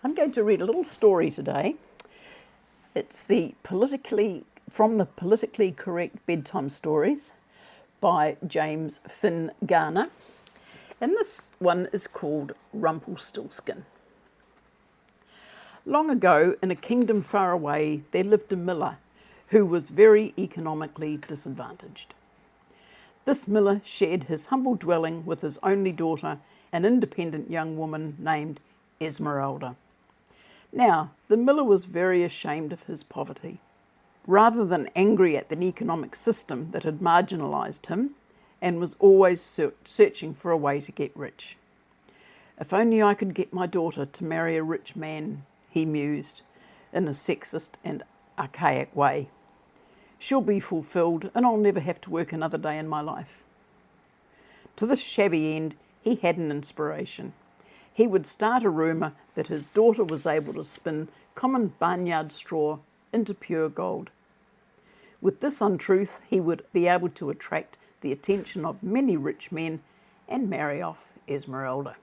I'm going to read a little story today. It's from the Politically Correct Bedtime Stories by James Finn Garner. And this one is called Rumpelstiltskin. Long ago, in a kingdom far away, there lived a miller who was very economically disadvantaged. This miller shared his humble dwelling with his only daughter, an independent young woman named Esmeralda. Now, the miller was very ashamed of his poverty. Rather than angry at the economic system that had marginalised him and was always searching for a way to get rich. If only I could get my daughter to marry a rich man, he mused in a sexist and archaic way. She'll be fulfilled and I'll never have to work another day in my life. To this shabby end, he had an inspiration. He would start a rumour that his daughter was able to spin common barnyard straw into pure gold. With this untruth, he would be able to attract the attention of many rich men and marry off Esmeralda.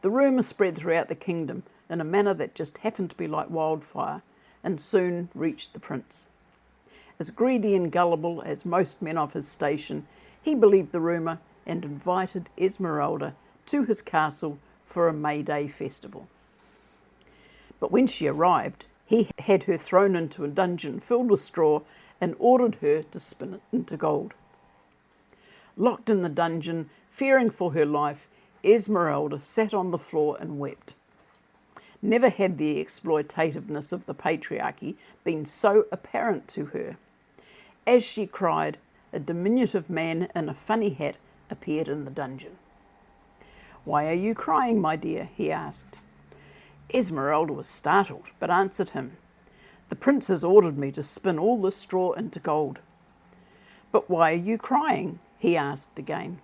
The rumour spread throughout the kingdom in a manner that just happened to be like wildfire and soon reached the prince. As greedy and gullible as most men of his station, he believed the rumour and invited Esmeralda to his castle for a May Day festival. But when she arrived, he had her thrown into a dungeon filled with straw and ordered her to spin it into gold. Locked in the dungeon, fearing for her life, Esmeralda sat on the floor and wept. Never had the exploitativeness of the patriarchy been so apparent to her. As she cried, a diminutive man in a funny hat appeared in the dungeon. "Why are you crying, my dear?" he asked. Esmeralda was startled, but answered him, "The prince has ordered me to spin all this straw into gold." "But why are you crying?" he asked again.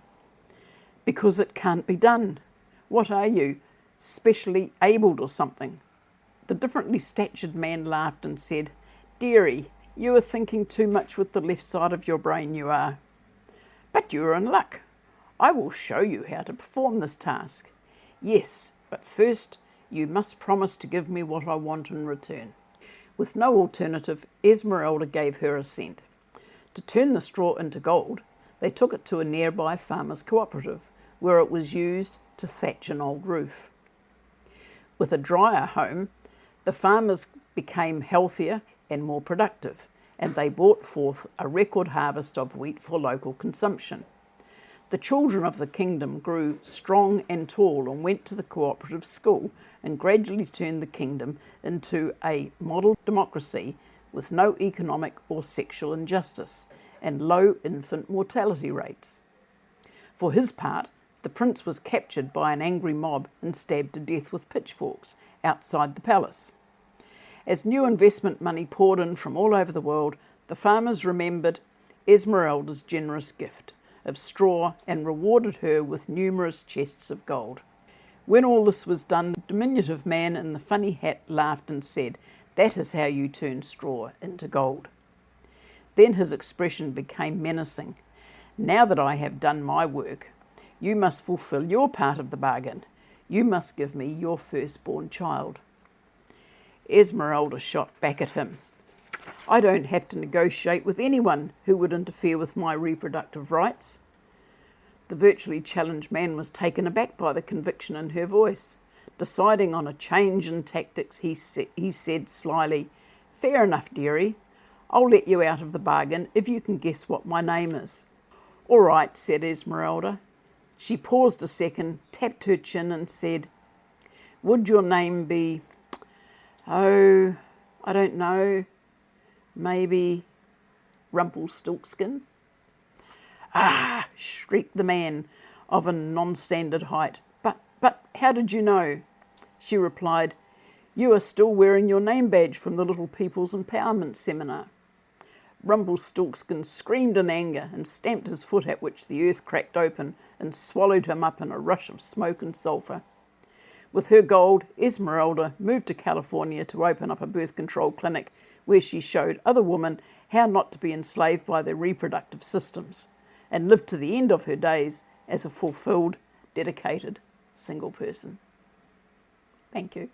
"Because it can't be done. What are you, specially abled or something?" The differently statured man laughed and said, "Dearie, you are thinking too much with the left side of your brain, you are. But you are in luck. I will show you how to perform this task. Yes, but first you must promise to give me what I want in return." With no alternative, Esmeralda gave her assent. To turn the straw into gold, they took it to a nearby farmers' cooperative, where it was used to thatch an old roof. With a drier home, the farmers became healthier and more productive, and they brought forth a record harvest of wheat for local consumption. The children of the kingdom grew strong and tall and went to the cooperative school and gradually turned the kingdom into a model democracy with no economic or sexual injustice and low infant mortality rates. For his part, the prince was captured by an angry mob and stabbed to death with pitchforks outside the palace. As new investment money poured in from all over the world, the farmers remembered Esmeralda's generous gift of straw and rewarded her with numerous chests of gold. When all this was done, the diminutive man in the funny hat laughed and said, "That is how you turn straw into gold." Then his expression became menacing. "Now that I have done my work, you must fulfill your part of the bargain. You must give me your firstborn child." Esmeralda shot back at him. "I don't have to negotiate with anyone who would interfere with my reproductive rights." The virtually challenged man was taken aback by the conviction in her voice. Deciding on a change in tactics, he said slyly, "Fair enough, dearie. I'll let you out of the bargain if you can guess what my name is." "All right," said Esmeralda. She paused a second, tapped her chin and said, "Would your name be, oh, I don't know, maybe Rumpelstiltskin?" "Ah!" shrieked the man of a non-standard height. But how did you know?" She replied, "You are still wearing your name badge from the Little People's Empowerment Seminar." Rumpelstiltskin screamed in anger and stamped his foot, at which the earth cracked open and swallowed him up in a rush of smoke and sulphur. With her gold, Esmeralda moved to California to open up a birth control clinic where she showed other women how not to be enslaved by their reproductive systems, and lived to the end of her days as a fulfilled, dedicated single person. Thank you.